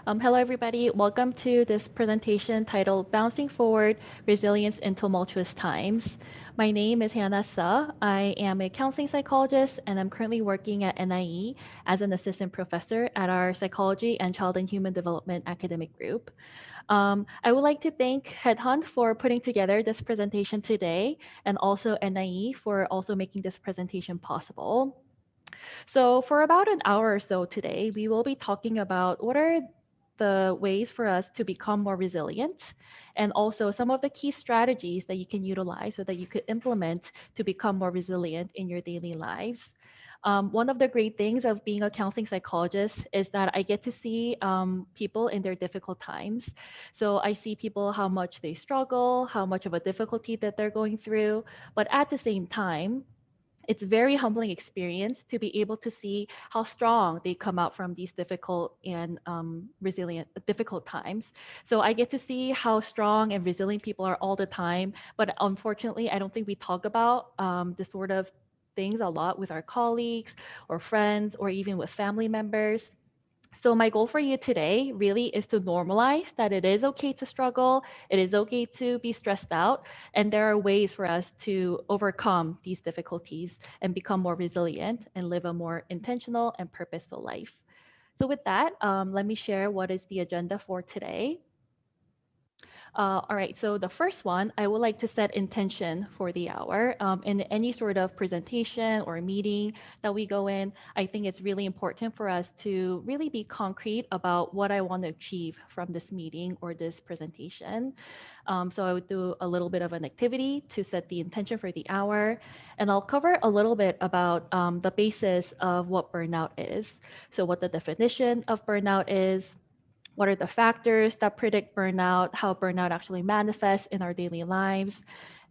Hello, everybody. Welcome to this presentation titled Bouncing Forward, Resilience in Tumultuous Times. My name is Hannah Suh. I am a counseling psychologist, and I'm currently working at NIE as an assistant professor at our Psychology and Child and Human Development academic group. I would like to thank HeadHunt for putting together this presentation today, and also NIE for also making this presentation possible. So, for about an hour or so today, we will be talking about what are the ways for us to become more resilient, and also some of the key strategies that you can utilize so that you could implement to become more resilient in your daily lives. One of the great things of being a counseling psychologist is that I get to see people in their difficult times. So I see people how much they struggle, how much of a difficulty that they're going through, but at the same time, it's very humbling experience to be able to see how strong they come out from these difficult and resilient difficult times. So I get to see how strong and resilient people are all the time, but unfortunately I don't think we talk about this sort of things a lot with our colleagues or friends or even with family members. So my goal for you today really is to normalize that it is okay to struggle, it is okay to be stressed out, and there are ways for us to overcome these difficulties and become more resilient and live a more intentional and purposeful life. So with that, let me share what is the agenda for today. All right, so the first one, I would like to set intention for the hour. In any sort of presentation or meeting that we go in, I think it's really important for us to really be concrete about what I want to achieve from this meeting or this presentation. So I would do a little bit of an activity to set the intention for the hour, and I'll cover a little bit about the basis of what burnout is. So what the definition of burnout is, what are the factors that predict burnout, how burnout actually manifests in our daily lives.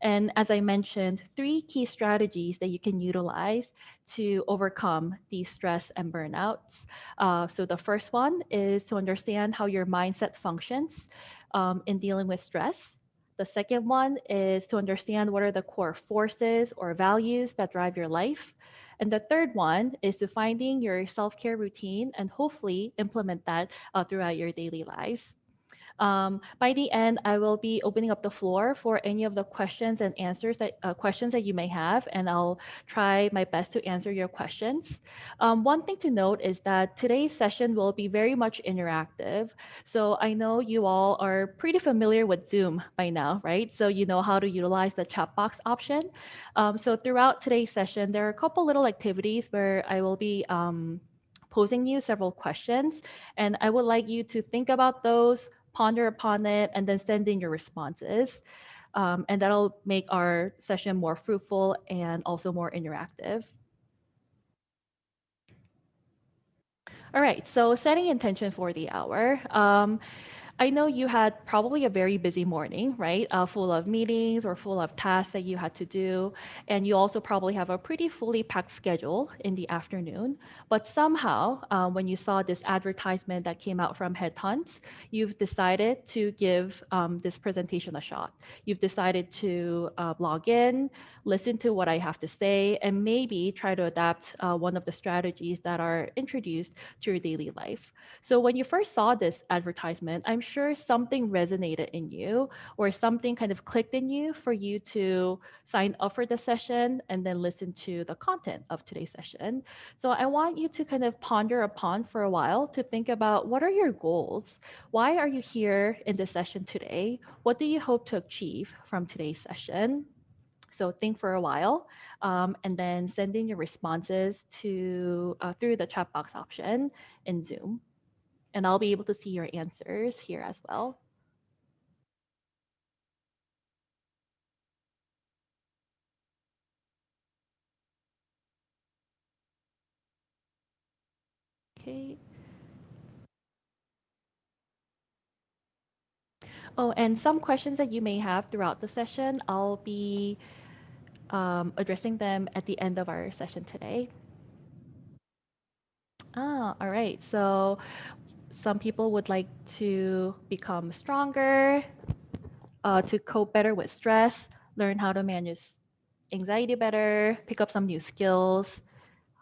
And as I mentioned, three key strategies that you can utilize to overcome these stress and burnouts. So the first one is to understand how your mindset functions in dealing with stress. The second one is to understand what are the core forces or values that drive your life. And the third one is to finding your self care routine and hopefully implement that throughout your daily lives. By the end, I will be opening up the floor for any of the questions and answers that questions that you may have, and I'll try my best to answer your questions. One thing to note is that today's session will be very much interactive. So I know you all are pretty familiar with Zoom by now, right? So you know how to utilize the chat box option. So throughout today's session, there are a couple little activities where I will be posing you several questions, and I would like you to think about those, ponder upon it, and then send in your responses. And that'll make our session more fruitful and also more interactive. All right, so setting intention for the hour. I know you had probably a very busy morning, right? Full of meetings or full of tasks that you had to do. And you also probably have a pretty fully packed schedule in the afternoon. But somehow, when you saw this advertisement that came out from HeadHunt, you've decided to give this presentation a shot. You've decided to log in, listen to what I have to say, and maybe try to adapt one of the strategies that are introduced to your daily life. So when you first saw this advertisement, I'm sure something resonated in you or something kind of clicked in you for you to sign up for the session and then listen to the content of today's session. So I want you to kind of ponder upon for a while to think about what are your goals? Why are you here in this session today? What do you hope to achieve from today's session? So think for a while, and then send in your responses to through the chat box option in Zoom, and I'll be able to see your answers here as well. Okay. Oh, and some questions that you may have throughout the session, I'll be addressing them at the end of our session today. All right. So some people would like to become stronger, to cope better with stress, learn how to manage anxiety better, pick up some new skills,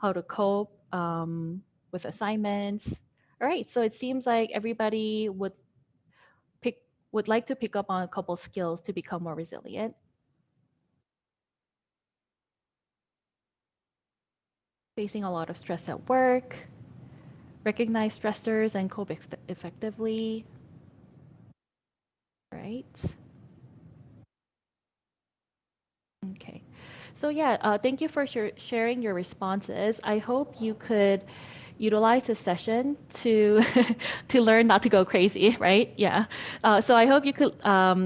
how to cope with assignments. All right, so it seems like everybody pick would like to pick up on a couple skills to become more resilient. Facing a lot of stress at work, recognize stressors and cope effectively, right? Okay. So yeah, thank you for sharing your responses. I hope you could utilize this session to to learn not to go crazy, right? Yeah. So I hope you could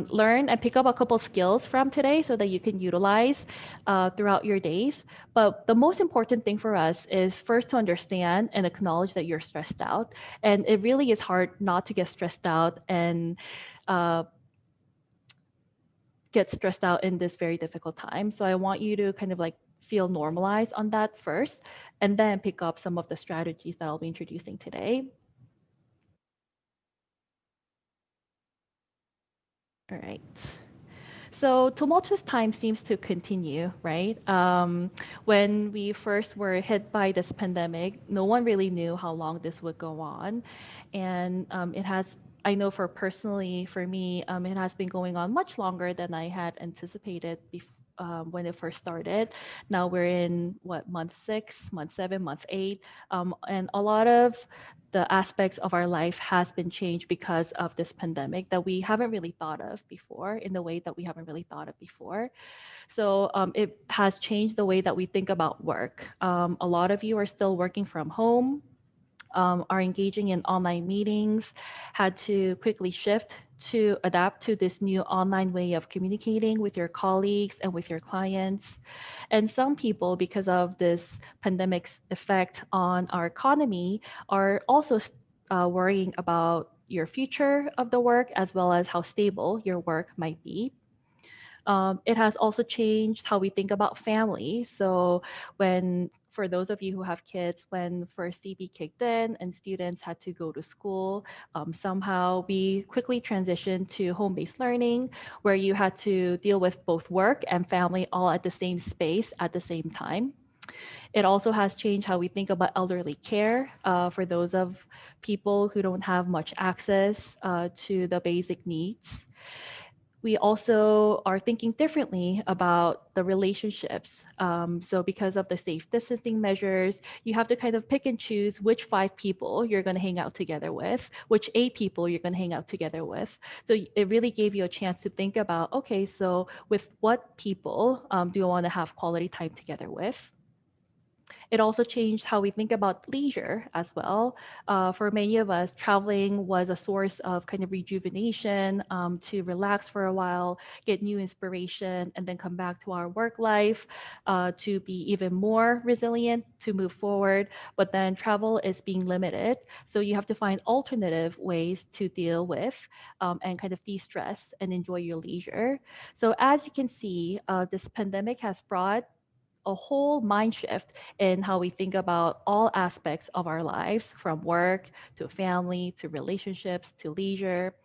learn and pick up a couple skills from today so that you can utilize throughout your days. But the most important thing for us is first to understand and acknowledge that you're stressed out. And it really is hard not to get stressed out and uh, get stressed out in this very difficult time. So I want you to kind of like feel normalized on that first, and then pick up some of the strategies that I'll be introducing today. All right. So tumultuous time seems to continue, right? When we first were hit by this pandemic, no one really knew how long this would go on, and it has. I know for me, it has been going on much longer than I had anticipated when it first started. Now we're in what, month 6, month 7, month 8, and a lot of the aspects of our life has been changed because of this pandemic that we haven't really thought of before, in the way that we haven't really thought of before. So it has changed the way that we think about work. A lot of you are still working from home, are engaging in online meetings, had to quickly shift to adapt to this new online way of communicating with your colleagues and with your clients. And some people, because of this pandemic's effect on our economy, are also worrying about your future of the work as well as how stable your work might be. It has also changed how we think about family. So for those of you who have kids, when first CB kicked in and students had to go to school, somehow we quickly transitioned to home-based learning, where you had to deal with both work and family all at the same space at the same time. It also has changed how we think about elderly care for those of people who don't have much access to the basic needs. We also are thinking differently about the relationships. So, because of the safe distancing measures, you have to kind of pick and choose which 5 people you're going to hang out together with, which 8 people you're going to hang out together with. So, it really gave you a chance to think about, okay, so with what people do I want to have quality time together with? It also changed how we think about leisure as well. For many of us, traveling was a source of kind of rejuvenation, to relax for a while, get new inspiration, and then come back to our work life to be even more resilient, to move forward. But then travel is being limited. So you have to find alternative ways to deal with and kind of de stress and enjoy your leisure. So, as you can see, this pandemic has brought a whole mind shift in how we think about all aspects of our lives, from work to family to relationships to leisure.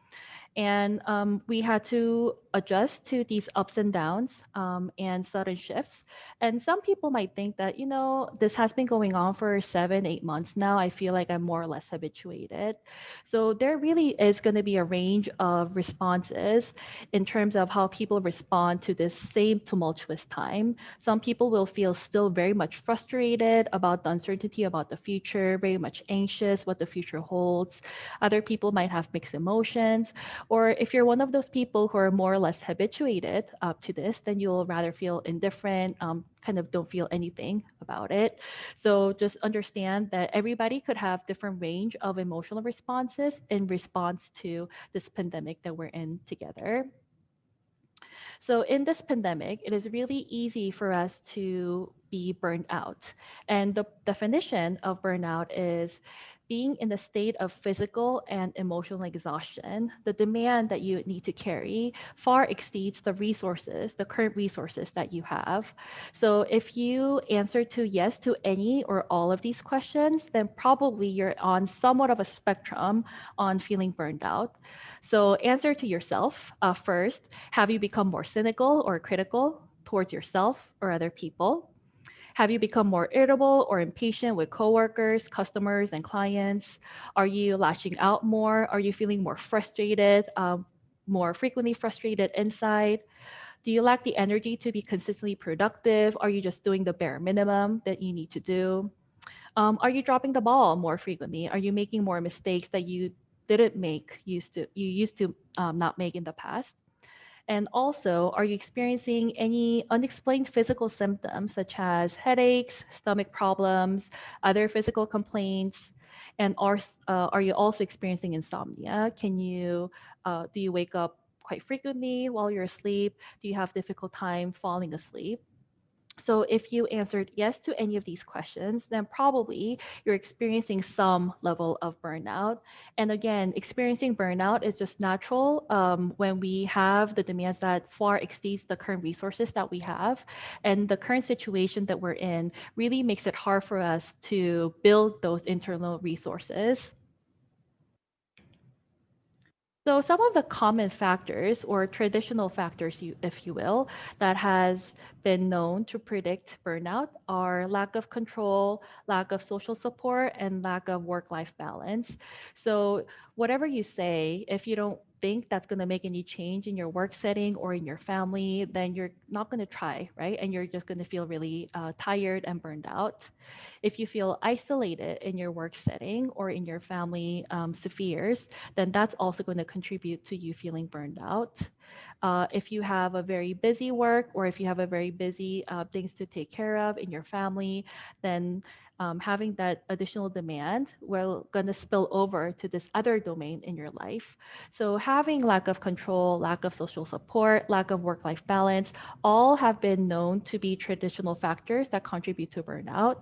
And we had to adjust to these ups and downs and sudden shifts. And some people might think that, this has been going on for 7, 8 months now. I feel like I'm more or less habituated. So there really is going to be a range of responses in terms of how people respond to this same tumultuous time. Some people will feel still very much frustrated about the uncertainty about the future, very much anxious what the future holds. Other people might have mixed emotions, or if you're one of those people who are more or less habituated to this, then you'll rather feel indifferent, kind of don't feel anything about it. So just understand that everybody could have different range of emotional responses in response to this pandemic that we're in together. So in this pandemic, it is really easy for us to be burned out. And the definition of burnout is being in a state of physical and emotional exhaustion. The demand that you need to carry far exceeds the current resources that you have. So if you answer to yes to any or all of these questions, then probably you're on somewhat of a spectrum on feeling burned out. So answer to yourself first. Have you become more cynical or critical towards yourself or other people? Have you become more irritable or impatient with coworkers, customers, and clients? Are you lashing out more? Are you feeling more frustrated, more frequently frustrated inside? Do you lack the energy to be consistently productive? Are you just doing the bare minimum that you need to do? Are you dropping the ball more frequently? Are you making more mistakes that you didn't make you used to not make in the past? And also, are you experiencing any unexplained physical symptoms such as headaches, stomach problems, other physical complaints? And are you also experiencing insomnia? Do you wake up quite frequently while you're asleep? Do you have difficult time falling asleep? So if you answered yes to any of these questions, then probably you're experiencing some level of burnout. And again, experiencing burnout is just natural when we have the demands that far exceeds the current resources that we have. And the current situation that we're in really makes it hard for us to build those internal resources. So some of the common factors or traditional factors, if you will, that has been known to predict burnout are lack of control, lack of social support, and lack of work-life balance. So whatever you say, if you don't think that's going to make any change in your work setting or in your family, then you're not going to try, right? And you're just going to feel really tired and burned out. If you feel isolated in your work setting or in your family spheres, then that's also going to contribute to you feeling burned out. If you have a very busy work or if you have a very busy things to take care of in your family, then having that additional demand will going to spill over to this other domain in your life. So having lack of control, lack of social support, lack of work-life balance, all have been known to be traditional factors that contribute to burnout.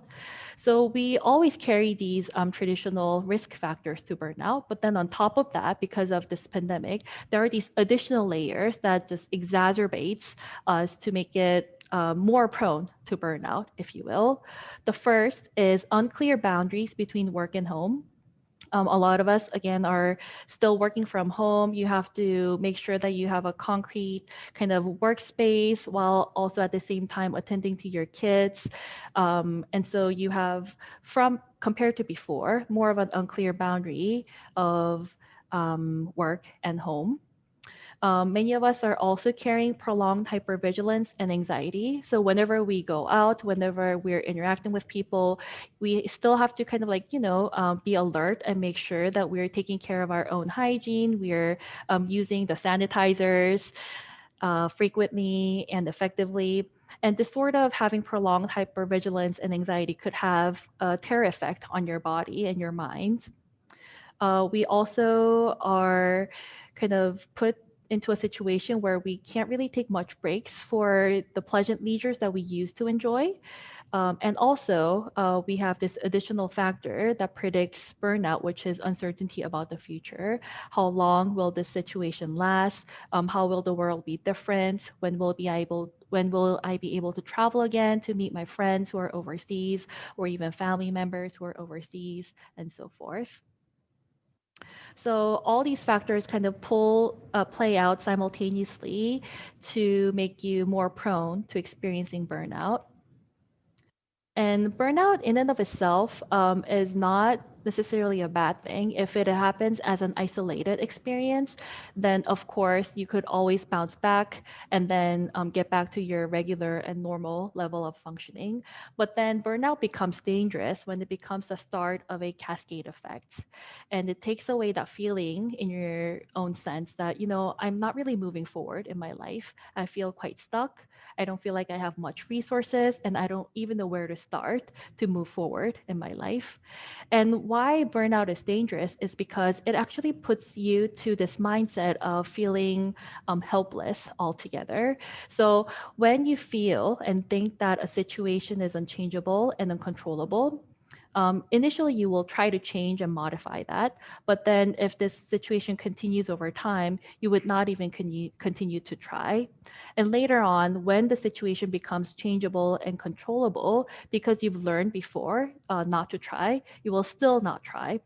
So we always carry these traditional risk factors to burnout. But then on top of that, because of this pandemic, there are these additional layers that just exacerbates us to make it more prone to burnout, if you will. The first is unclear boundaries between work and home. A lot of us, again, are still working from home. You have to make sure that you have a concrete kind of workspace while also at the same time attending to your kids. And so you have, from compared to before, more of an unclear boundary of work and home. Many of us are also carrying prolonged hypervigilance and anxiety. So whenever we go out, whenever we're interacting with people, we still have to kind of like, be alert and make sure that we're taking care of our own hygiene. We're using the sanitizers frequently and effectively. And this sort of having prolonged hypervigilance and anxiety could have a terror effect on your body and your mind. We also are kind of put into a situation where we can't really take much breaks for the pleasant leisures that we used to enjoy. And also, we have this additional factor that predicts burnout, which is uncertainty about the future. How long will this situation last? How will the world be different? When will I be able to travel again to meet my friends who are overseas, or even family members who are overseas, and so forth? So all these factors kind of play out simultaneously to make you more prone to experiencing burnout. And burnout in and of itself is not necessarily a bad thing. If it happens as an isolated experience, then of course you could always bounce back and then get back to your regular and normal level of functioning. But then burnout becomes dangerous when it becomes the start of a cascade effect. And it takes away that feeling in your own sense that, I'm not really moving forward in my life. I feel quite stuck. I don't feel like I have much resources and I don't even know where to start to move forward in my life. And why burnout is dangerous is because it actually puts you to this mindset of feeling helpless altogether. So when you feel and think that a situation is unchangeable and uncontrollable, initially you will try to change and modify that. But then if this situation continues over time, you would not even continue to try. And later on, when the situation becomes changeable and controllable, because you've learned before not to try, you will still not try.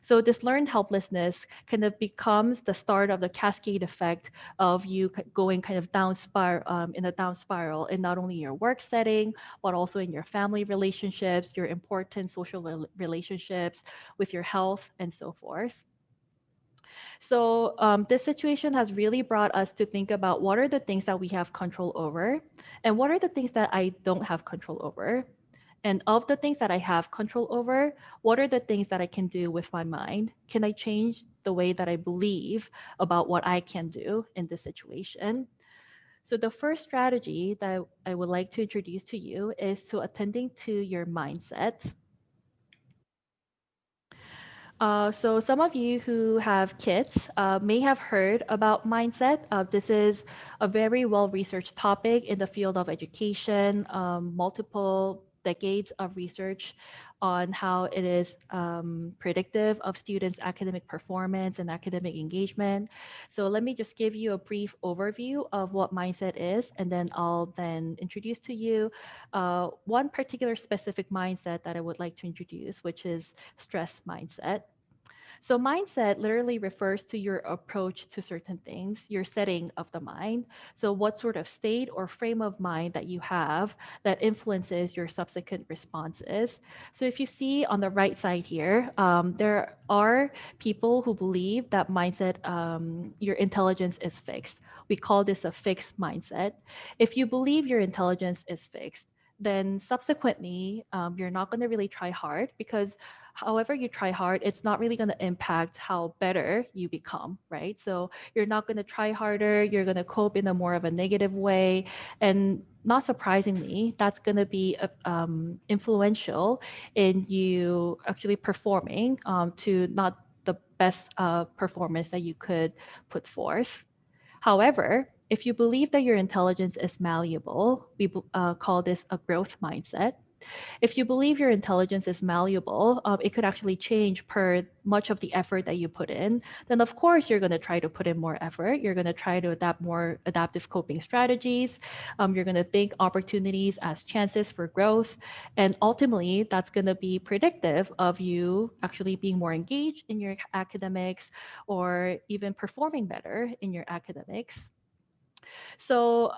So this learned helplessness kind of becomes the start of the cascade effect of you going kind of down spiral, in a down spiral in not only your work setting, but also in your family relationships, your important social relationships, with your health, and so forth. So this situation has really brought us to think about what are the things that we have control over, and what are the things that I don't have control over. And of the things that I have control over, what are the things that I can do with my mind? Can I change the way that I believe about what I can do in this situation? So the first strategy that I would like to introduce to you is to attending to your mindset. So some of you who have kids may have heard about mindset. This is a very well-researched topic in the field of education, multiple decades of research on how it is predictive of students' academic performance and academic engagement. So let me just give you a brief overview of what mindset is, and then I'll then introduce to you one particular specific mindset that I would like to introduce, which is stress mindset. So, mindset literally refers to your approach to certain things, your setting of the mind. So, what sort of state or frame of mind that you have that influences your subsequent responses. So, if you see on the right side here, there are people who believe that mindset, your intelligence is fixed. We call this a fixed mindset. If you believe your intelligence is fixed, then subsequently, you're not going to really try hard because however you try hard, it's not really going to impact how better you become, right? So you're not going to try harder, you're going to cope in a more of a negative way. And not surprisingly, that's going to be influential in you actually performing to not the best performance that you could put forth. However, if you believe that your intelligence is malleable, we call this a growth mindset. If you believe your intelligence is malleable, it could actually change per much of the effort that you put in. Then, of course, you're going to try to put in more effort. You're going to try to adapt more adaptive coping strategies. You're going to think opportunities as chances for growth. And ultimately, that's going to be predictive of you actually being more engaged in your academics or even performing better in your academics. So,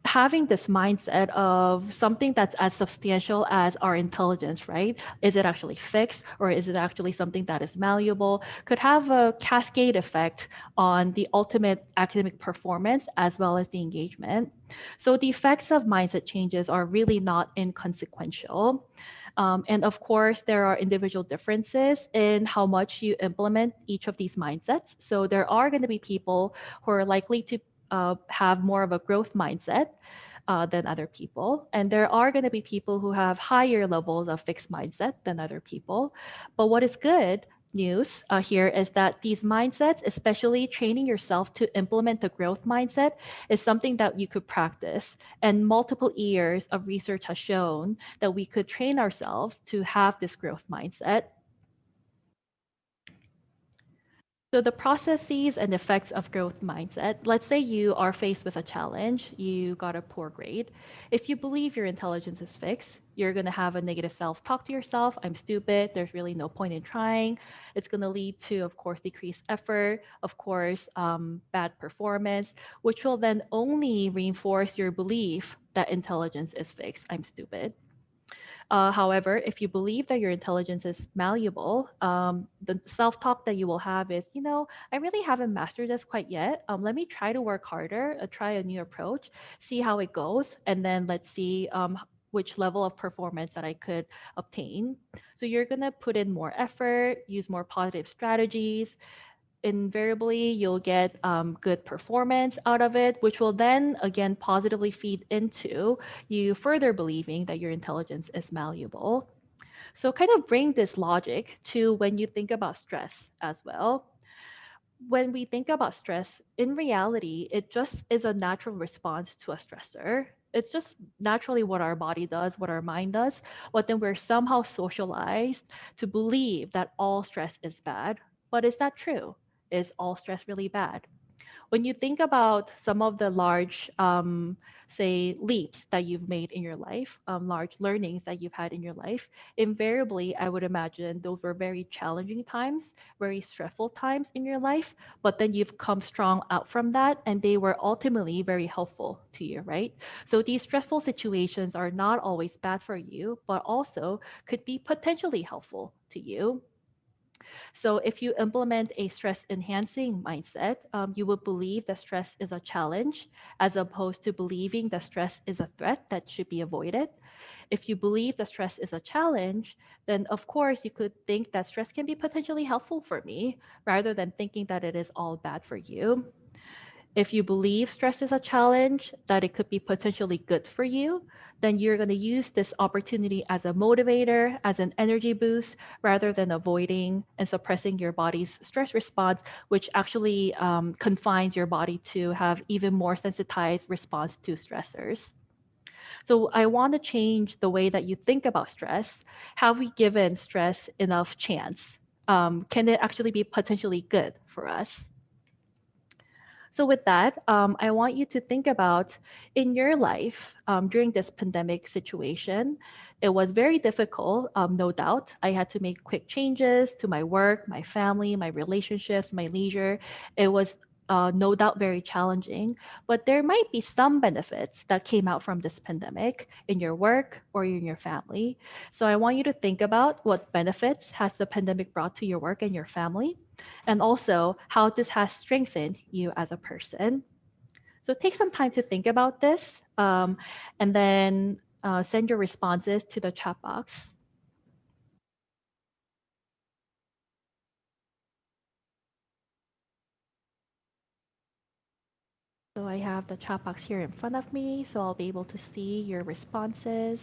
having this mindset of something that's as substantial as our intelligence, right? Is it actually fixed or is it actually something that is malleable? Could have a cascade effect on the ultimate academic performance as well as the engagement. So, the effects of mindset changes are really not inconsequential. And of course, there are individual differences in how much you implement each of these mindsets. So, there are going to be people who are likely to have more of a growth mindset than other people. And there are going to be people who have higher levels of fixed mindset than other people. But what is good news here is that these mindsets, especially training yourself to implement the growth mindset, is something that you could practice. And multiple years of research has shown that we could train ourselves to have this growth mindset. So the processes and effects of growth mindset. Let's say you are faced with a challenge, you got a poor grade. If you believe your intelligence is fixed, you're going to have a negative self-talk to yourself. I'm stupid. There's really no point in trying. It's going to lead to, of course, decreased effort, of course, bad performance, which will then only reinforce your belief that intelligence is fixed. I'm stupid. However, if you believe that your intelligence is malleable, the self talk that you will have is, I really haven't mastered this quite yet. Let me try to work harder, try a new approach, see how it goes, and then let's see which level of performance that I could obtain. So you're going to put in more effort, use more positive strategies, invariably you'll get good performance out of it, which will then again positively feed into you further believing that your intelligence is malleable. So, kind of bring this logic to when you think about stress as well. When we think about stress, in reality, it just is a natural response to a stressor. It's just naturally what our body does, what our mind does, but then we're somehow socialized to believe that all stress is bad. But is that true? Is all stress really bad? When you think about some of the large, say, leaps that you've made in your life, large learnings that you've had in your life, invariably, I would imagine those were very challenging times, very stressful times in your life, but then you've come strong out from that, and they were ultimately very helpful to you, right? So these stressful situations are not always bad for you, but also could be potentially helpful to you. So if you implement a stress enhancing mindset, you will believe that stress is a challenge as opposed to believing that stress is a threat that should be avoided. If you believe that stress is a challenge, then of course you could think that stress can be potentially helpful for me rather than thinking that it is all bad for you. If you believe stress is a challenge, that it could be potentially good for you, then you're going to use this opportunity as a motivator, as an energy boost, rather than avoiding and suppressing your body's stress response, which actually confines your body to have even more sensitized response to stressors. So I want to change the way that you think about stress. Have we given stress enough chance? Can it actually be potentially good for us? So, with that, I want you to think about in your life during this pandemic situation. It was very difficult, no doubt. I had to make quick changes to my work, my family, my relationships, my leisure. It was no doubt very challenging, but there might be some benefits that came out from this pandemic in your work or in your family. So I want you to think about what benefits has the pandemic brought to your work and your family, and also how this has strengthened you as a person. So take some time to think about this, and then send your responses to the chat box. So I have the chat box here in front of me, so I'll be able to see your responses.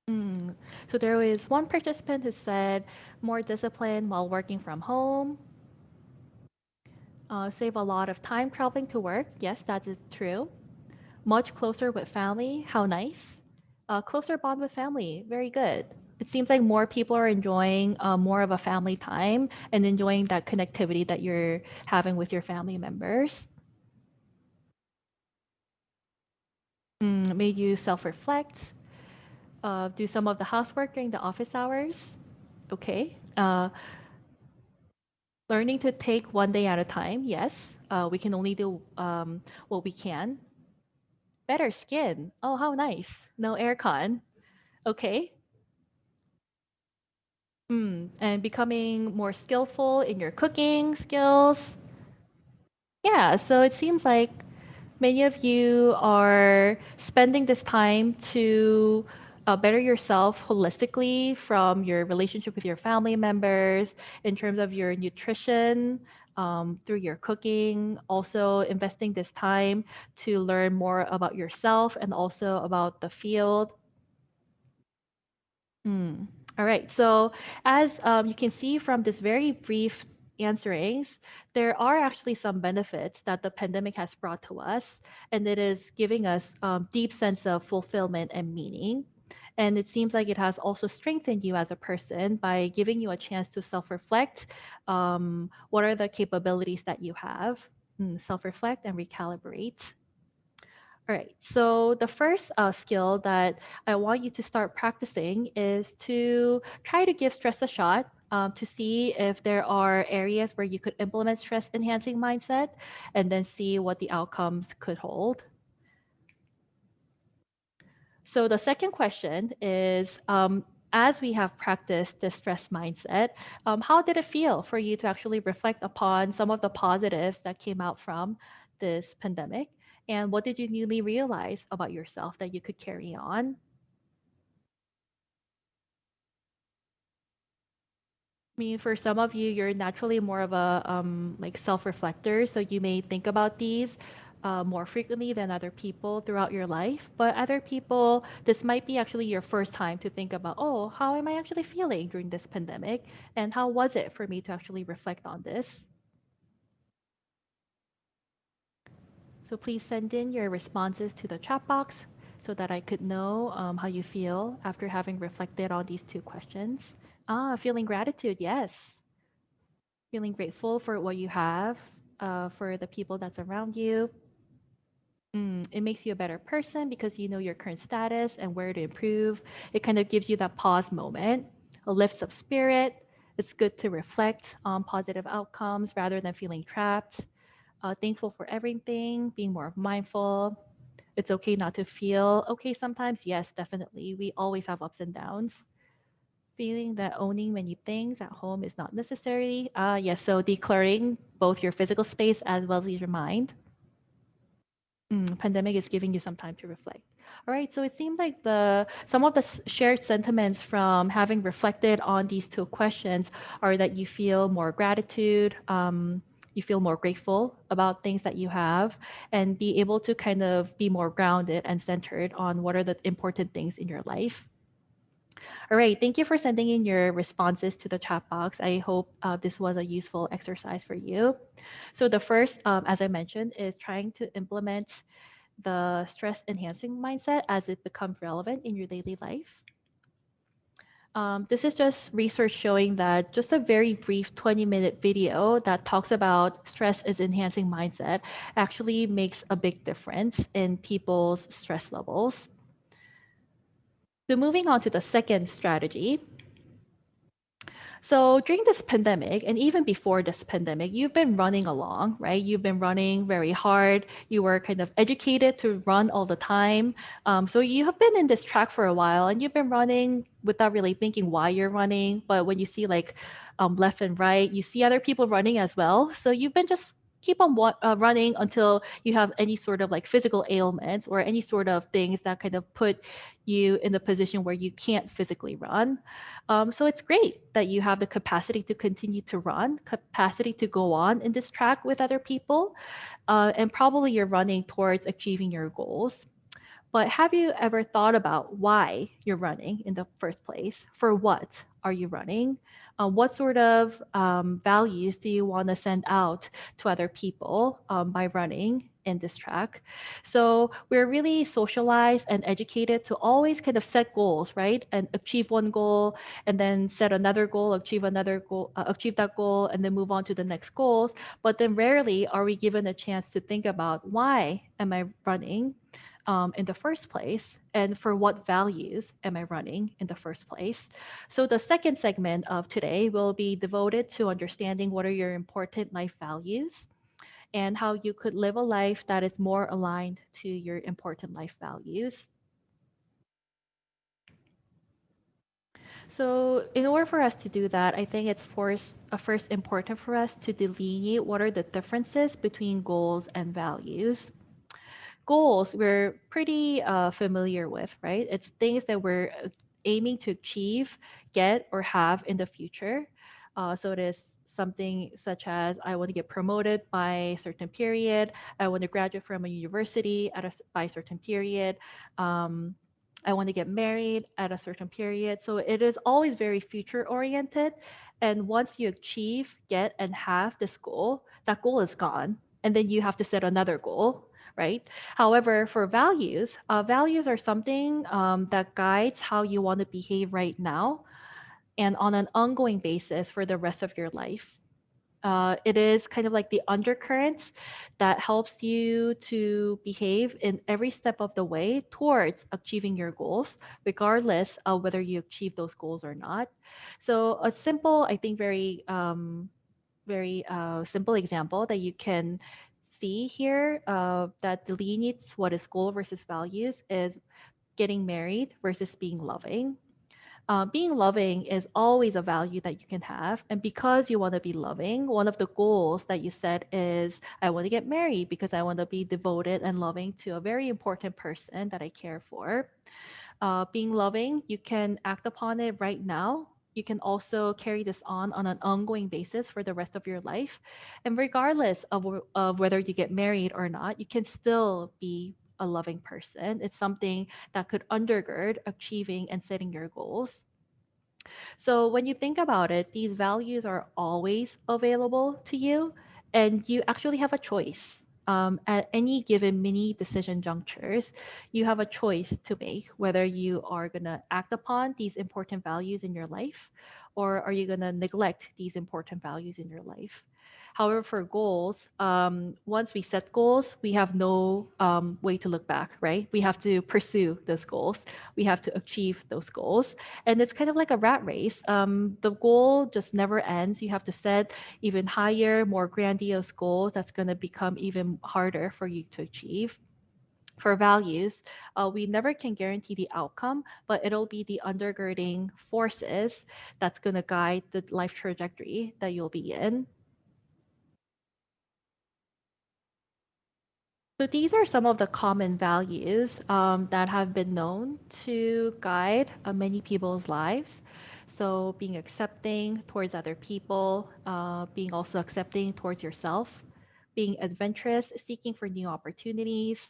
Mm. So there was one participant who said more discipline while working from home, save a lot of time traveling to work. Yes, that is true. Much closer with family. How nice. Closer bond with family. Very good. It seems like more people are enjoying more of a family time and enjoying that connectivity that you're having with your family members. Made you self reflect, do some of the housework during the office hours. Okay. Learning to take one day at a time. Yes. We can only do what we can. Better skin. Oh, how nice. No aircon. Okay. And becoming more skillful in your cooking skills. Yeah, so it seems like many of you are spending this time to better yourself holistically from your relationship with your family members, in terms of your nutrition, through your cooking, also investing this time to learn more about yourself and also about the field. Mm. All right. So, as you can see from this very brief answerings, there are actually some benefits that the pandemic has brought to us, and it is giving us deep sense of fulfillment and meaning. And it seems like it has also strengthened you as a person by giving you a chance to self-reflect. What are the capabilities that you have? Self-reflect and recalibrate. All right. So the first skill that I want you to start practicing is to try to give stress a shot, to see if there are areas where you could implement stress enhancing mindset and then see what the outcomes could hold. So the second question is, as we have practiced this stress mindset, how did it feel for you to actually reflect upon some of the positives that came out from this pandemic? And what did you newly realize about yourself that you could carry on? I mean, for some of you, you're naturally more of a like self-reflector, so you may think about these more frequently than other people throughout your life. But other people, this might be actually your first time to think about, oh, how am I actually feeling during this pandemic, and how was it for me to actually reflect on this? So please send in your responses to the chat box. so that I could know how you feel after having reflected on these two questions. Feeling gratitude, yes. Feeling grateful for what you have, for the people that's around you. It makes you a better person because you know your current status and where to improve. It kind of gives you that pause moment, a lifts of spirit. It's good to reflect on positive outcomes rather than feeling trapped. Thankful for everything, being more mindful. It's okay not to feel okay sometimes. Yes, definitely. We always have ups and downs. Feeling that owning many things at home is not necessary. Yes, so decluttering both your physical space as well as your mind. Pandemic is giving you some time to reflect. All right, so it seems like the some of the shared sentiments from having reflected on these two questions are that you feel more gratitude, you feel more grateful about things that you have, and be able to kind of be more grounded and centered on what are the important things in your life. All right, thank you for sending in your responses to the chat box. I hope this was a useful exercise for you. So the first, as I mentioned, is trying to implement the stress enhancing mindset as it becomes relevant in your daily life. This is just research showing that just a very brief 20-minute video that talks about stress is enhancing mindset actually makes a big difference in people's stress levels. So moving on to the second strategy. So during this pandemic, and even before this pandemic, you've been running along, right? You've been running very hard. You were kind of educated to run all the time. So you have been in this track for a while, and you've been running without really thinking why you're running. But when you see like left and right, you see other people running as well. So you've been just keep on running until you have any sort of like physical ailments or any sort of things that kind of put you in the position where you can't physically run. So it's great that you have the capacity to continue to run, capacity to go on in this track with other people, and probably you're running towards achieving your goals. But have you ever thought about why you're running in the first place? For what are you running? What sort of values do you want to send out to other people by running in this track? So we're really socialized and educated to always kind of set goals, right? And achieve one goal, and then set another goal, achieve that goal, and then move on to the next goals. But then rarely are we given a chance to think about why am I running? In the first place, and for what values am I running in the first place. So, the second segment of today will be devoted to understanding what are your important life values and how you could live a life that is more aligned to your important life values. So, in order for us to do that, I think it's first important for us to delineate what are the differences between goals and values. Goals we're pretty familiar with, right? It's things that we're aiming to achieve, get, or have in the future. So it is something such as I want to get promoted by a certain period. I want to graduate from a university by a certain period. Um, I want to get married at a certain period. So it is always very future oriented. And once you achieve, get, and have this goal, that goal is gone. And then you have to set another goal, right? However, for values, values are something that guides how you want to behave right now and on an ongoing basis for the rest of your life. It is kind of like the undercurrents that helps you to behave in every step of the way towards achieving your goals, regardless of whether you achieve those goals or not. So a simple, I think, very simple example that you can see here that delineates what is goal versus values is getting married versus being loving. Being loving is always a value that you can have. And because you want to be loving, one of the goals that you set is I want to get married because I want to be devoted and loving to a very important person that I care for. Being loving, you can act upon it right now. You can also carry this on an ongoing basis for the rest of your life. And regardless of whether you get married or not, you can still be a loving person. It's something that could undergird achieving and setting your goals. So when you think about it, these values are always available to you, and you actually have a choice. at any given mini decision junctures, you have a choice to make whether you are going to act upon these important values in your life or are you going to neglect these important values in your life. However, for goals, once we set goals, we have no way to look back, right? We have to pursue those goals. We have to achieve those goals. And it's kind of like a rat race. The goal just never ends. You have to set even higher, more grandiose goals that's going to become even harder for you to achieve. For values, we never can guarantee the outcome, but it'll be the undergirding forces that's going to guide the life trajectory that you'll be in. So these are some of the common values that have been known to guide many people's lives. So being accepting towards other people, being also accepting towards yourself, being adventurous, seeking for new opportunities,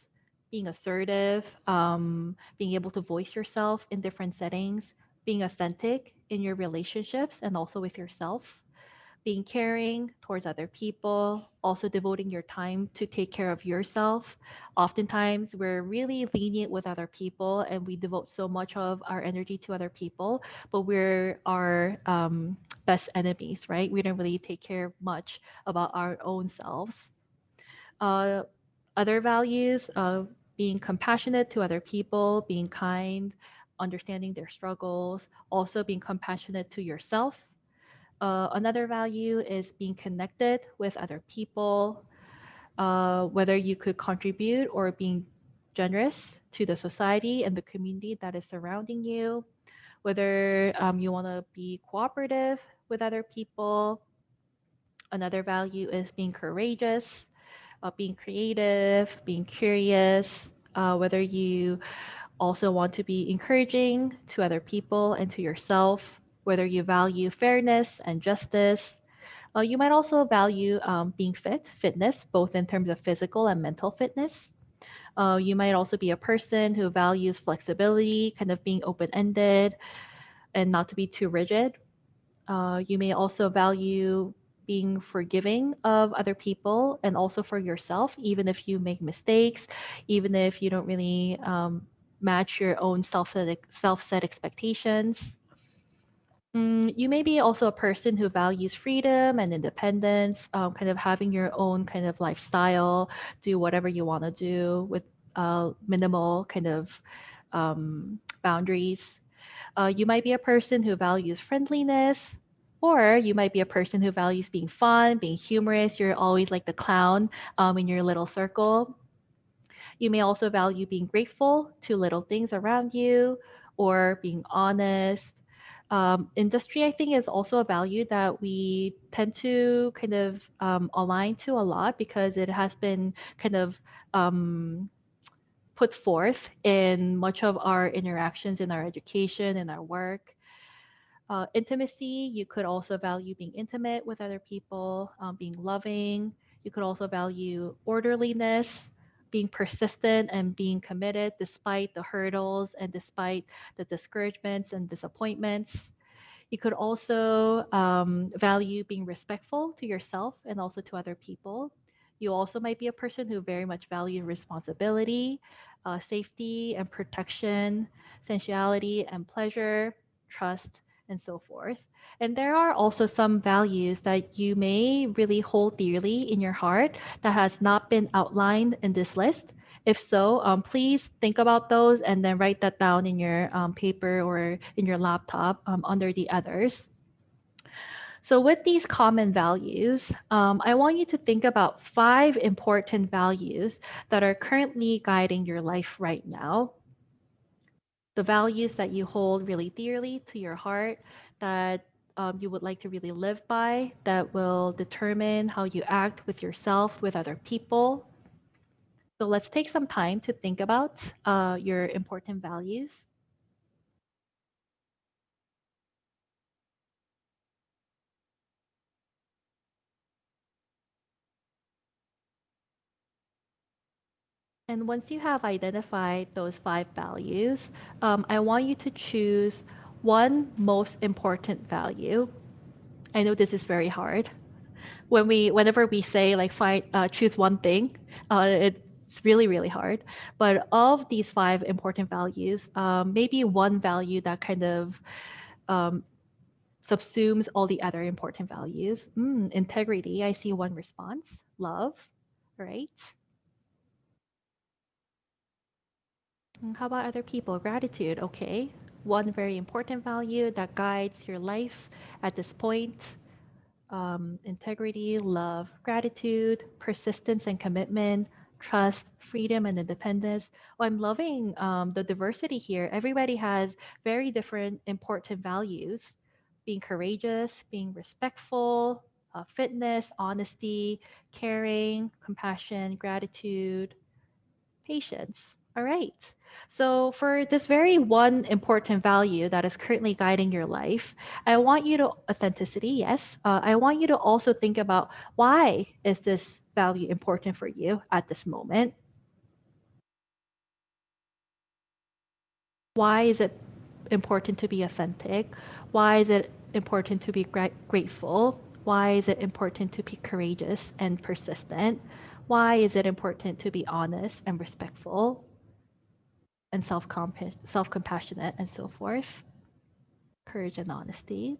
being assertive, being able to voice yourself in different settings, being authentic in your relationships and also with yourself, being caring towards other people, also devoting your time to take care of yourself. Oftentimes, we're really lenient with other people and we devote so much of our energy to other people, but we're our best enemies, right? We don't really take care much about our own selves. Uh, Other values of being compassionate to other people, being kind, understanding their struggles, also being compassionate to yourself. Another value is being connected with other people, whether you could contribute or being generous to the society and the community that is surrounding you, whether you want to be cooperative with other people. Another value is being courageous, being creative, being curious, whether you also want to be encouraging to other people and to yourself, whether you value fairness and justice. You might also value being fitness, both in terms of physical and mental fitness. You might also be a person who values flexibility, kind of being open ended and not to be too rigid. You may also value being forgiving of other people and also for yourself, even if you make mistakes, even if you don't really match your own self-set expectations. You may be also a person who values freedom and independence, kind of having your own kind of lifestyle, do whatever you want to do with minimal kind of boundaries. You might be a person who values friendliness, or you might be a person who values being fun, being humorous. You're always like the clown in your little circle. You may also value being grateful to little things around you or being honest. Industry, I think, is also a value that we tend to kind of align to a lot because it has been kind of put forth in much of our interactions in our education, in our work. Intimacy, you could also value being intimate with other people, being loving. You could also value orderliness, being persistent and being committed despite the hurdles and despite the discouragements and disappointments. You could also value being respectful to yourself and also to other people. You also might be a person who very much value responsibility, safety and protection, sensuality and pleasure, trust, and so forth. And there are also some values that you may really hold dearly in your heart that has not been outlined in this list. If so, please think about those and then write that down in your paper or in your laptop under the others. So, with these common values, I want you to think about 5 important values that are currently guiding your life right now. The values that you hold really dearly to your heart, that you would like to really live by, that will determine how you act with yourself, with other people. So let's take some time to think about your important values. And once you have identified those 5 values, I want you to choose one most important value. I know this is very hard. Whenever we say like choose one thing, It's really, really hard. But of these five important values, maybe one value that kind of um, subsumes all the other important values. Integrity, I see one response. Love, right? How about other people? Gratitude, okay. One very important value that guides your life at this point. Integrity, love, gratitude, persistence and commitment, trust, freedom and independence. Oh, I'm loving the diversity here. Everybody has very different important values: being courageous, being respectful, fitness, honesty, caring, compassion, gratitude, patience. All right. So, for this very one important value that is currently guiding your life, I want you to authenticity, yes. I want you to also think about why is this value important for you at this moment? Why is it important to be authentic? Why is it important to be grateful? Why is it important to be courageous and persistent? Why is it important to be honest and respectful and self-compassionate and so forth? Courage and honesty,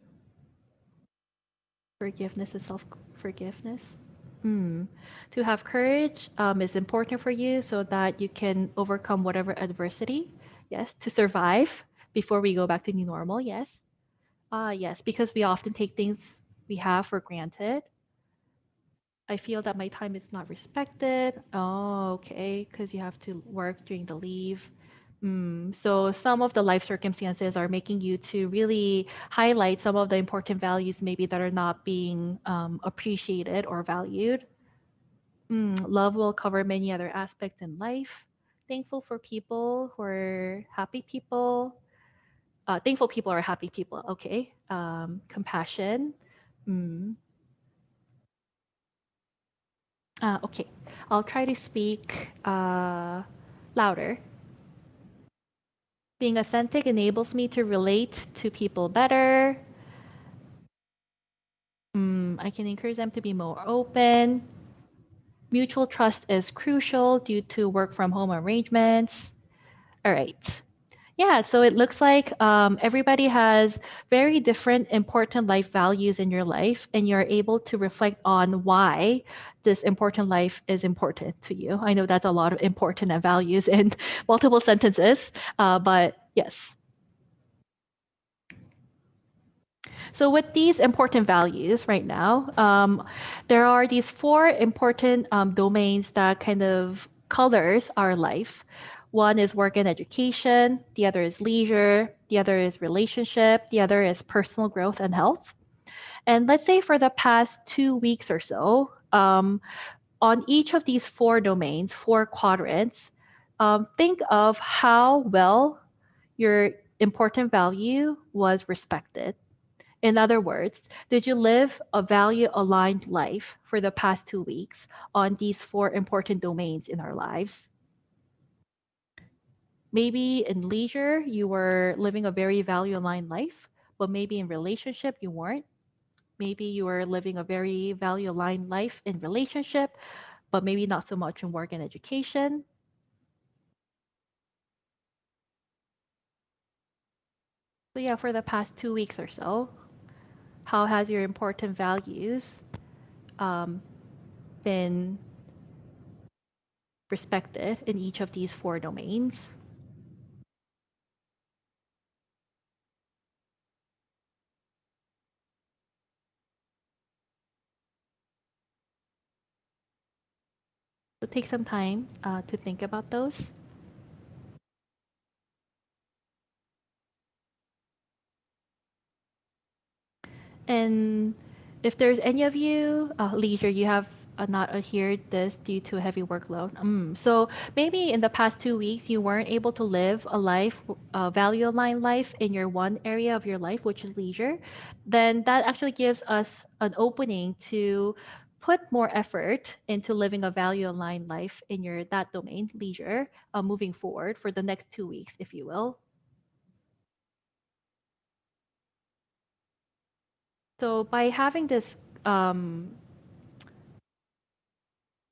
forgiveness and self-forgiveness. Mm. To have courage is important for you so that you can overcome whatever adversity. Yes, to survive before we go back to new normal. Yes. Yes, because we often take things we have for granted. I feel that my time is not respected. Oh, okay, because you have to work during the leave. So some of the life circumstances are making you to really highlight some of the important values maybe that are not being appreciated or valued. Love will cover many other aspects in life. Thankful for people who are happy people. Thankful people are happy people. Okay. Compassion. Mm, okay. I'll try to speak louder. Being authentic enables me to relate to people better. I can encourage them to be more open. Mutual trust is crucial due to work from home arrangements. All right. Yeah, so it looks like everybody has very different important life values in your life, and you're able to reflect on why this important life is important to you. I know that's a lot of important and values in multiple sentences, but yes. So with these important values right now, there are these four important domains that kind of colors our life. One is work and education, the other is leisure, the other is relationship, the other is personal growth and health. And let's say for the past 2 weeks or so, on each of these four domains, four quadrants, think of how well your important value was respected. In other words, did you live a value aligned life for the past 2 weeks on these four important domains in our lives? Maybe in leisure, you were living a very value aligned life, but maybe in relationship, you weren't. Maybe you were living a very value aligned life in relationship, but maybe not so much in work and education. So, yeah, for the past 2 weeks or so, how has your important values um, been respected in each of these four domains? So take some time to think about those. And if there's any of you, leisure, you have not adhered this due to a heavy workload. So maybe in the past 2 weeks, you weren't able to live a life, a value aligned life in your one area of your life, which is leisure. Then that actually gives us an opening to put more effort into living a value aligned life in your that domain, leisure, moving forward for the next 2 weeks, if you will. So by having this kind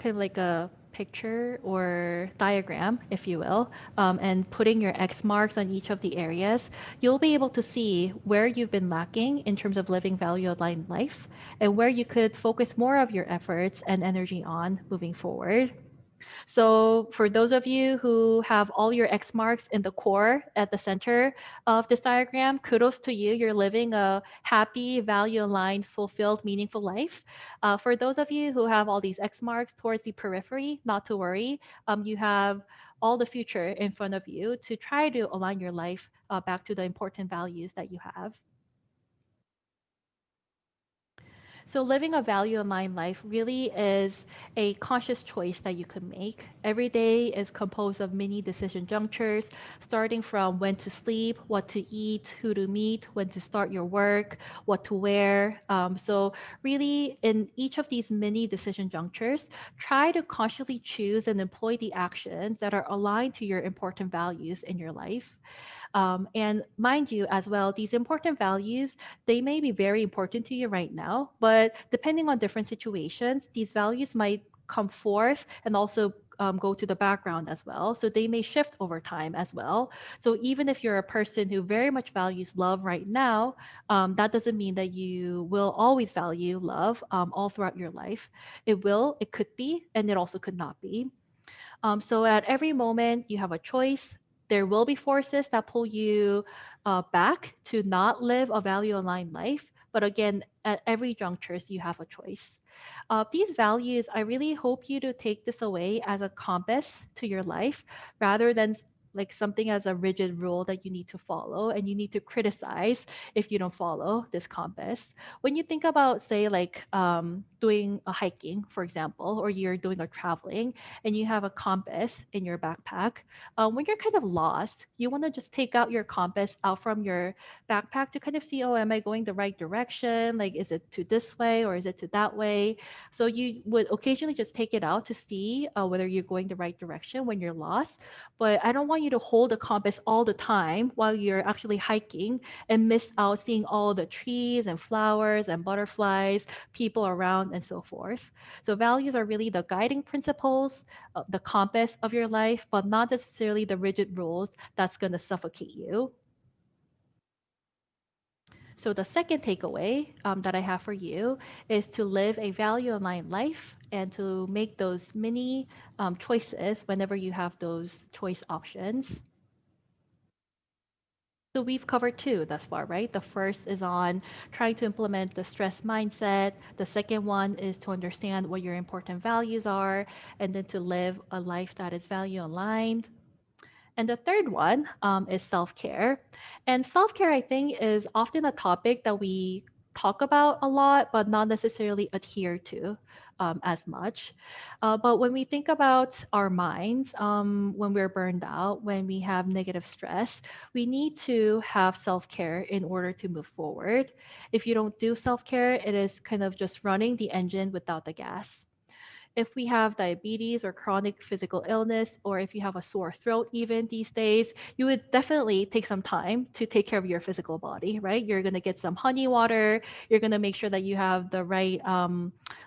of like a picture or diagram, if you will, and putting your X marks on each of the areas, you'll be able to see where you've been lacking in terms of living value aligned life and where you could focus more of your efforts and energy on moving forward. So for those of you who have all your X marks in the core at the center of this diagram, kudos to you. You're living a happy, value-aligned, fulfilled, meaningful life. For those of you who have all these X marks towards the periphery, not to worry. You have all the future in front of you to try to align your life back to the important values that you have. So living a value aligned life really is a conscious choice that you can make. Every day is composed of many decision junctures, starting from when to sleep, what to eat, who to meet, when to start your work, what to wear. So really, in each of these many decision junctures, try to consciously choose and employ the actions that are aligned to your important values in your life. And mind you, as well, these important values, they may be very important to you right now, but depending on different situations, these values might come forth and also go to the background as well. So they may shift over time as well. So even if you're a person who very much values love right now, that doesn't mean that you will always value love all throughout your life. It will, it could be, and it also could not be. So at every moment, you have a choice. There will be forces that pull you back to not live a value aligned life. But again, at every juncture, you have a choice. These values, I really hope you to take this away as a compass to your life rather than like something as a rigid rule that you need to follow and you need to criticize if you don't follow this compass. When you think about, say, like doing a hiking, for example, or you're doing a traveling and you have a compass in your backpack, when you're kind of lost, you want to just take out your compass out from your backpack to kind of see, oh, am I going the right direction? Like, is it to this way or is it to that way? So you would occasionally just take it out to see whether you're going the right direction when you're lost. But I don't want you to hold the compass all the time while you're actually hiking and miss out seeing all the trees and flowers and butterflies, people around, and so forth. So values are really the guiding principles, the compass of your life, but not necessarily the rigid rules that's going to suffocate you. So the second takeaway that I have for you is to live a value-aligned life and to make those many choices whenever you have those choice options. So we've covered two thus far, right? The first is on trying to implement the stress mindset. The second one is to understand what your important values are and then to live a life that is value aligned. And the third one is self care. And self care, I think, is often a topic that we talk about a lot, but not necessarily adhere to as much. But when we think about our minds, when we're burned out, when we have negative stress, we need to have self care in order to move forward. If you don't do self care, it is kind of just running the engine without the gas. If we have diabetes or chronic physical illness, or if you have a sore throat, even these days, you would definitely take some time to take care of your physical body, right? You're going to get some honey water. You're going to make sure that you have the right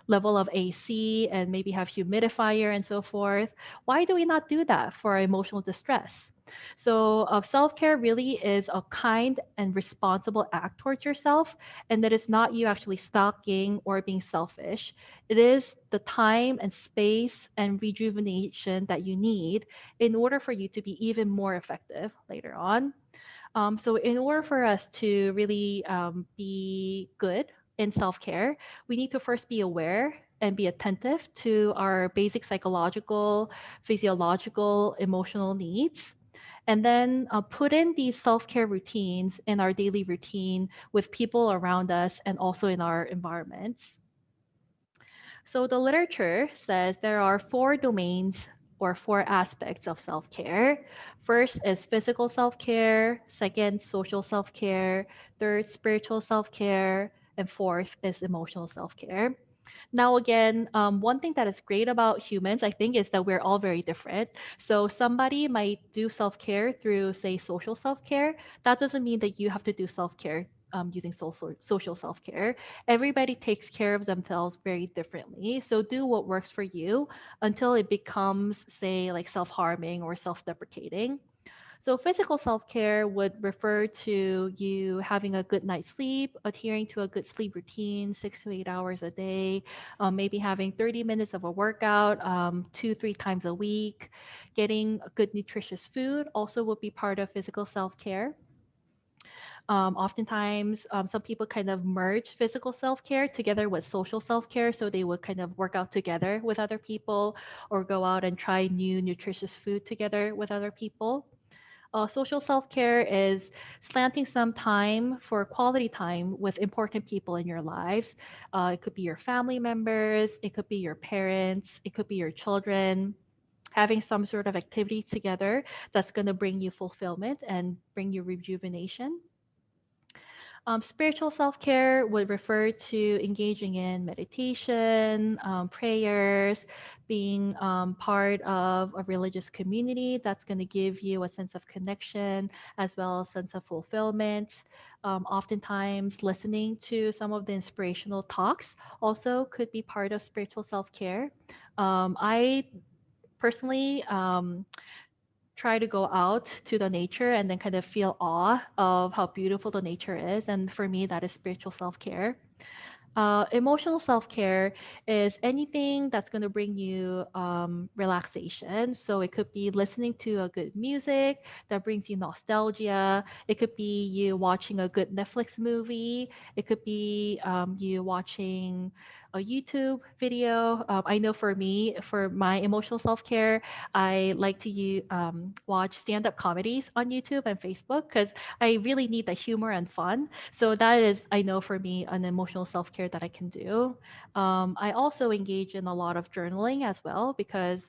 level of AC and maybe have humidifier and so forth. Why do we not do that for emotional distress? So, self care really is a kind and responsible act towards yourself, and that it's not you actually stalking or being selfish. It is the time and space and rejuvenation that you need in order for you to be even more effective later on. So, in order for us to really be good in self care, we need to first be aware and be attentive to our basic psychological, physiological, emotional needs. And then put in these self care routines in our daily routine with people around us and also in our environments. So the literature says there are four domains or four aspects of self care. First is physical self care, second, social self care, third, spiritual self care, and fourth is emotional self care. Now, again, one thing that is great about humans, I think, is that we're all very different. So, somebody might do self care through, say, social self care. That doesn't mean that you have to do self care using social self care. Everybody takes care of themselves very differently. So do what works for you until it becomes, say, like self harming or self deprecating. So physical self-care would refer to you having a good night's sleep, adhering to a good sleep routine, 6 to 8 hours a day, maybe having 30 minutes of a workout, 2, 3 times a week, getting good nutritious food also would be part of physical self-care. Oftentimes, some people kind of merge physical self-care together with social self-care. So they would kind of work out together with other people or go out and try new nutritious food together with other people. Social self care is slanting some time for quality time with important people in your lives. It could be your family members, it could be your parents, it could be your children. Having some sort of activity together that's going to bring you fulfillment and bring you rejuvenation. Spiritual self care would refer to engaging in meditation, prayers, being part of a religious community that's going to give you a sense of connection as well as sense of fulfillment. Oftentimes, listening to some of the inspirational talks also could be part of spiritual self care. I personally try to go out to the nature and then kind of feel awe of how beautiful the nature is. And for me, that is spiritual self care. Emotional self care is anything that's going to bring you relaxation. So it could be listening to a good music that brings you nostalgia. It could be you watching a good Netflix movie. It could be you watching a YouTube video. I know for me, for my emotional self care, I like to watch stand up comedies on YouTube and Facebook because I really need the humor and fun. So that is, I know for me, an emotional self care that I can do. I also engage in a lot of journaling as well because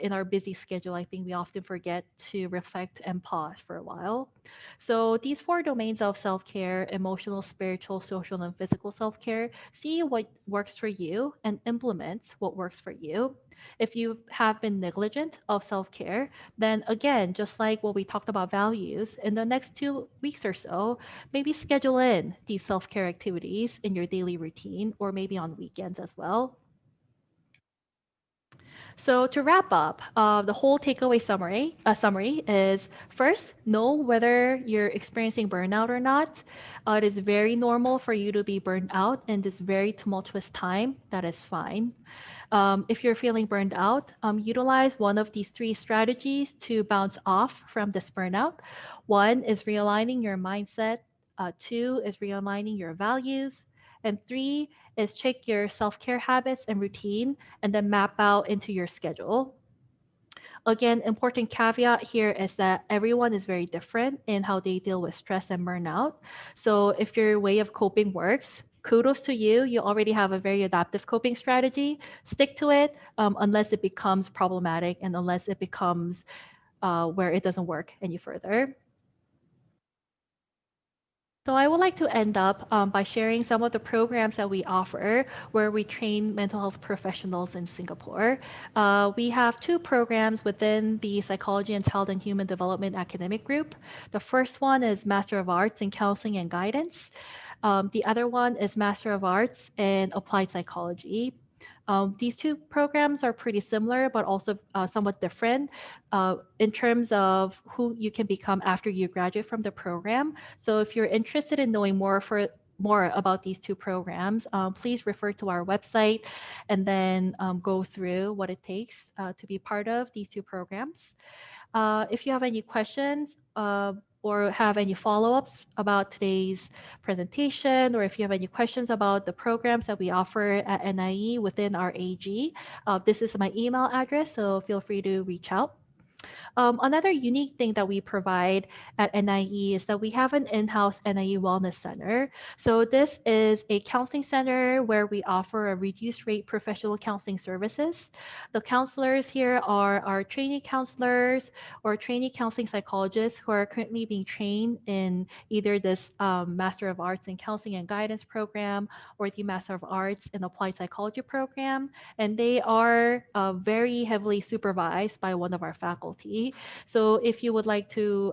in our busy schedule, I think we often forget to reflect and pause for a while. So these four domains of self care: emotional, spiritual, social, and physical self care, see what works for you and implement what works for you. If you have been negligent of self care, then again, just like what we talked about values, in the next 2 weeks or so, maybe schedule in these self care activities in your daily routine or maybe on weekends as well. So to wrap up, the whole takeaway summary is first, know whether you're experiencing burnout or not. It is very normal for you to be burned out in this very tumultuous time. That is fine. If you're feeling burned out, utilize one of these three strategies to bounce off from this burnout. One is realigning your mindset. Two is realigning your values. And three is check your self care habits and routine and then map out into your schedule. Again, important caveat here is that everyone is very different in how they deal with stress and burnout. So if your way of coping works, kudos to you. You already have a very adaptive coping strategy. Stick to it unless it becomes problematic and unless it becomes where it doesn't work any further. So I would like to end up by sharing some of the programs that we offer where we train mental health professionals in Singapore. We have two programs within the Psychology and Child and Human Development Academic Group. The first one is Master of Arts in Counseling and Guidance. The other one is Master of Arts in Applied Psychology. These two programs are pretty similar, but also somewhat different in terms of who you can become after you graduate from the program. So if you're interested in knowing more about these two programs, please refer to our website and then go through what it takes to be part of these two programs. If you have any questions or have any follow-ups about today's presentation, or if you have any questions about the programs that we offer at NIE within our AG, this is my email address, so feel free to reach out. Another unique thing that we provide at NIE is that we have an in-house NIE Wellness Center. So this is a counseling center where we offer a reduced rate professional counseling services. The counselors here are our trainee counselors or trainee counseling psychologists who are currently being trained in either this Master of Arts in Counseling and Guidance program or the Master of Arts in Applied Psychology program. And they are very heavily supervised by one of our faculty. difficulty. So if you would like to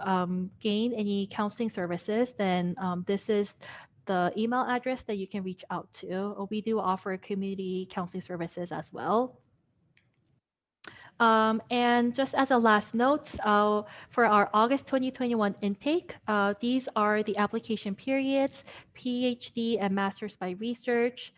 gain any counseling services, then this is the email address that you can reach out to. We do offer community counseling services as well. And just as a last note, for our August 2021 intake, these are the application periods. PhD and Master's by Research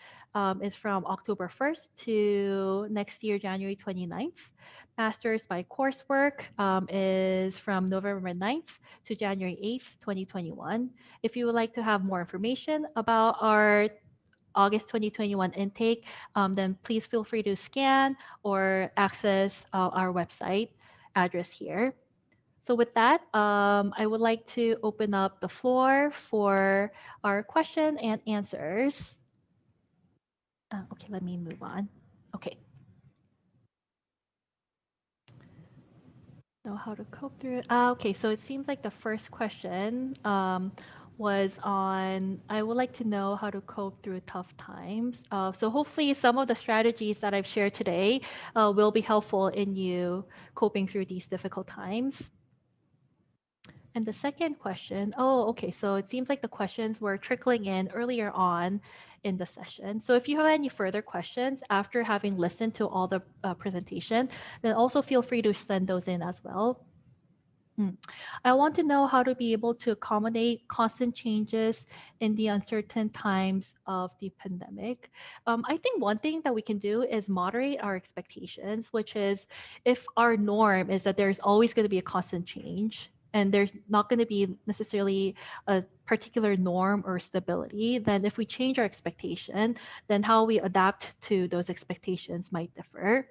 is from October 1st to next year, January 29th. Master's by Coursework is from November 9th to January 8th, 2021. If you would like to have more information about our August 2021 intake, then please feel free to scan or access our website address here. So with that, I would like to open up the floor for our question and answers. Okay, let me move on. Okay. Know how to cope through it. Okay, so it seems like the first question was on I would like to know how to cope through tough times. So hopefully some of the strategies that I've shared today will be helpful in you coping through these difficult times. And the second question, oh, okay, so it seems like the questions were trickling in earlier on in the session. So if you have any further questions after having listened to all the presentation, then also feel free to send those in as well. I want to know how to be able to accommodate constant changes in the uncertain times of the pandemic. I think one thing that we can do is moderate our expectations, which is if our norm is that there's always going to be a constant change and there's not going to be necessarily a particular norm or stability, then if we change our expectation, then how we adapt to those expectations might differ.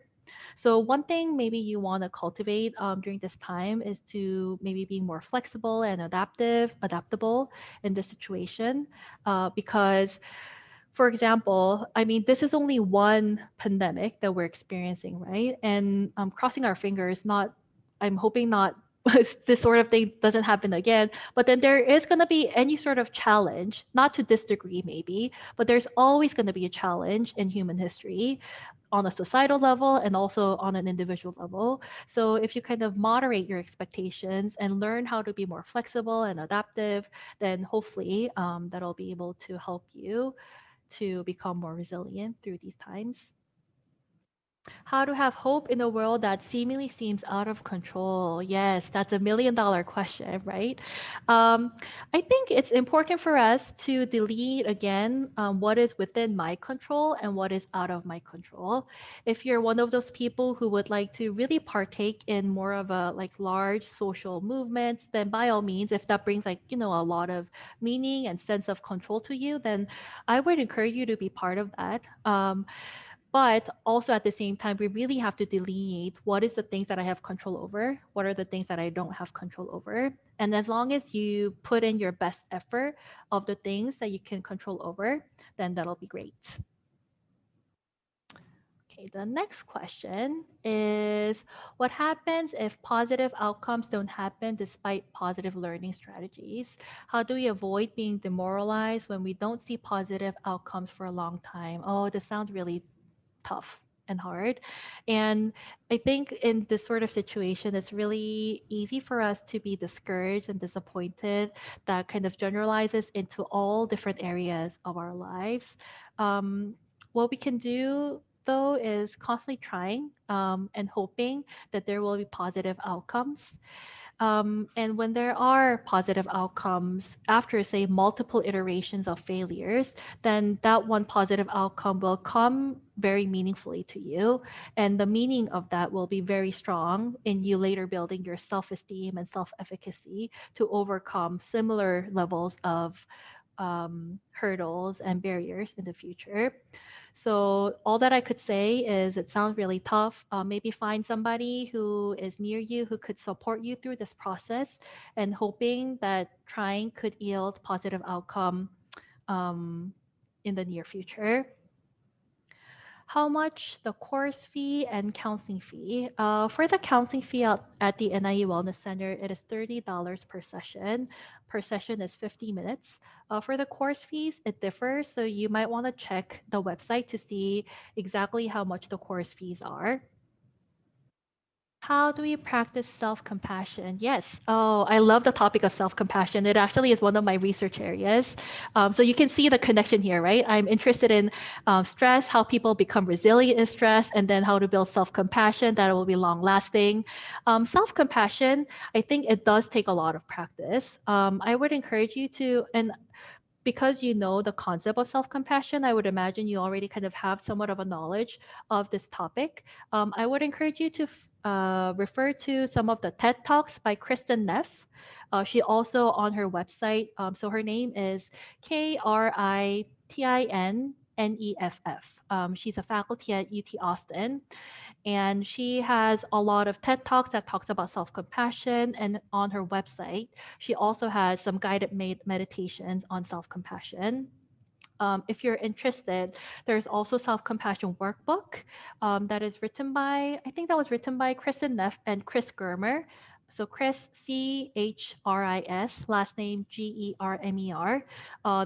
So one thing maybe you want to cultivate during this time is to maybe be more flexible and adaptable in this situation, because for example, I mean, this is only one pandemic that we're experiencing, right? And crossing our fingers, not, I'm hoping not this sort of thing doesn't happen again. But then there is going to be any sort of challenge, not to this degree maybe, but there's always going to be a challenge in human history on a societal level and also on an individual level. So if you kind of moderate your expectations and learn how to be more flexible and adaptive, then hopefully that'll be able to help you to become more resilient through these times. How to have hope in a world that seemingly seems out of control? Yes, that's a $1 million question, right? Um, I think it's important for us to delete again what is within my control and what is out of my control. If you're one of those people who would like to really partake in more of a like large social movements, then by all means, if that brings like, you know, a lot of meaning and sense of control to you, then I would encourage you to be part of that. But also at the same time, we really have to delineate what is the things that I have control over, what are the things that I don't have control over. And as long as you put in your best effort of the things that you can control over, then that'll be great. Okay, the next question is what happens if positive outcomes don't happen despite positive learning strategies? How do we avoid being demoralized when we don't see positive outcomes for a long time? Oh, this sounds really tough and hard. And I think in this sort of situation, it's really easy for us to be discouraged and disappointed. That kind of generalizes into all different areas of our lives. What we can do though is constantly trying and hoping that there will be positive outcomes. And when there are positive outcomes after, say, multiple iterations of failures, then that one positive outcome will come very meaningfully to you. And the meaning of that will be very strong in you later building your self esteem and self efficacy to overcome similar levels of hurdles and barriers in the future. So all that I could say is it sounds really tough. Maybe find somebody who is near you who could support you through this process, and hoping that trying could yield positive outcome um, in the near future. How much the course fee and counseling fee? For the counseling fee at the NIE Wellness Center, it is $30 per session. Per session is 50 minutes. For the course fees, it differs, so you might want to check the website to see exactly how much the course fees are. How do we practice self-compassion? Yes. Oh, I love the topic of self-compassion. It actually is one of my research areas. So you can see the connection here, right? I'm interested in stress, how people become resilient in stress, and then how to build self-compassion that will be long-lasting. Self-compassion, I think it does take a lot of practice. I would encourage you to, and because you know the concept of self-compassion, I would imagine you already kind of have somewhat of a knowledge of this topic. I would encourage you to refer to some of the TED Talks by Kristen Neff. She also on her website. So her name is KRITINNEFF. She's a faculty at UT Austin, and she has a lot of TED Talks that talks about self-compassion. And on her website, she also has some guided meditations on self-compassion. If you're interested, there's also self-compassion workbook that is written by, I think that was written by Kristen Neff and Chris Germer. So Chris, Chris, last name Germer.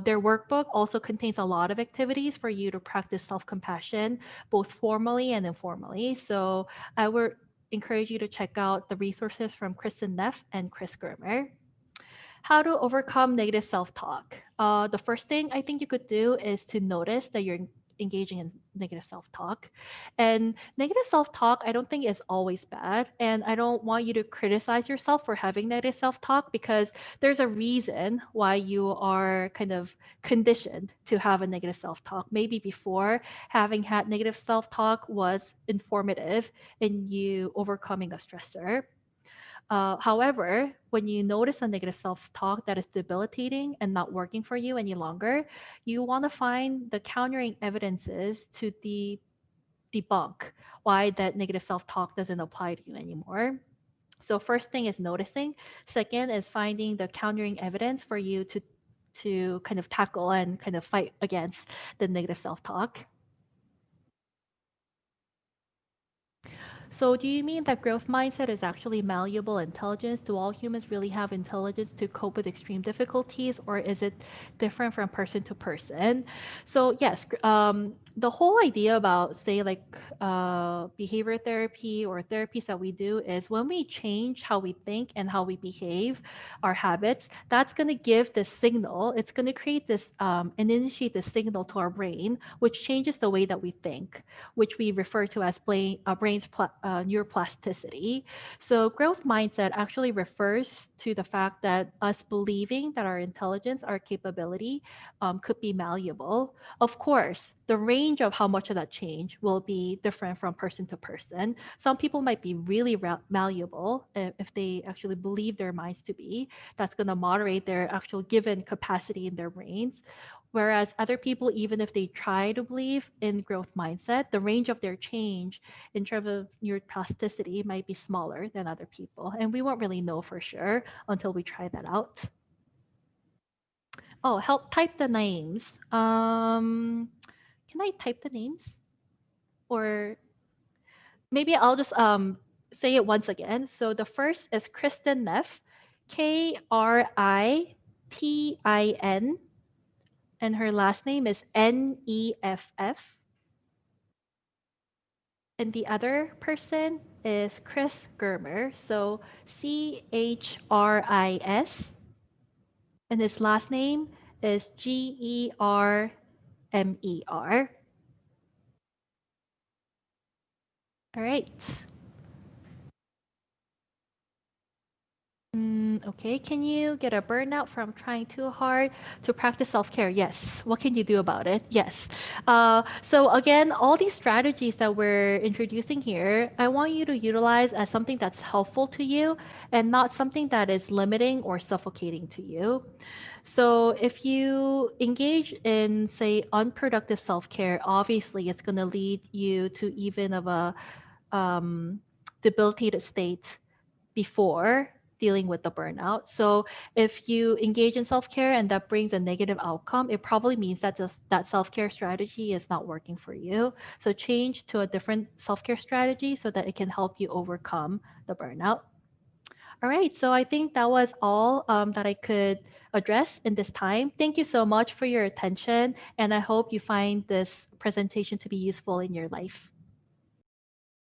Their workbook also contains a lot of activities for you to practice self-compassion, both formally and informally. So I would encourage you to check out the resources from Kristen Neff and Chris Germer. How to overcome negative self talk. The first thing I think you could do is to notice that you're engaging in negative self talk. And negative self talk, I don't think is always bad. And I don't want you to criticize yourself for having negative self talk because there's a reason why you are kind of conditioned to have a negative self talk. Maybe before having had negative self talk was informative in you overcoming a stressor. However, when you notice a negative self talk that is debilitating and not working for you any longer, you want to find the countering evidences to debunk why that negative self talk doesn't apply to you anymore. So, first thing is noticing. Second is finding the countering evidence for you to kind of tackle and kind of fight against the negative self talk. So, do you mean that growth mindset is actually malleable intelligence? Do all humans really have intelligence to cope with extreme difficulties, or is it different from person to person? So, yes, the whole idea about, say, like behavior therapy or therapies that we do is when we change how we think and how we behave, our habits, that's going to give this signal. It's going to create this and initiate this signal to our brain, which changes the way that we think, which we refer to as brain's neuroplasticity. So, growth mindset actually refers to the fact that us believing that our intelligence, our capability, could be malleable. Of course, the range of how much of that change will be different from person to person. Some people might be really malleable if they actually believe their minds to be. That's going to moderate their actual given capacity in their brains. Whereas other people, even if they try to believe in growth mindset, the range of their change in terms of neuroplasticity might be smaller than other people. And we won't really know for sure until we try that out. Oh, help type the names. Can I type the names? Or maybe I'll just say it once again. So the first is Kristen Neff, Kritin, and her last name is Neff. And the other person is Chris Germer. So Chris, and his last name is Germer. All right. Okay, can you get a burnout from trying too hard to practice self care? Yes. What can you do about it? Yes. So, again, all these strategies that we're introducing here, I want you to utilize as something that's helpful to you and not something that is limiting or suffocating to you. So, if you engage in, say, unproductive self care, obviously it's going to lead you to even of a um, debilitated state before dealing with the burnout. So if you engage in self-care and that brings a negative outcome, it probably means that that self-care strategy is not working for you. So change to a different self-care strategy so that it can help you overcome the burnout. All right, so I think that was all that I could address in this time. Thank you so much for your attention, and I hope you find this presentation to be useful in your life.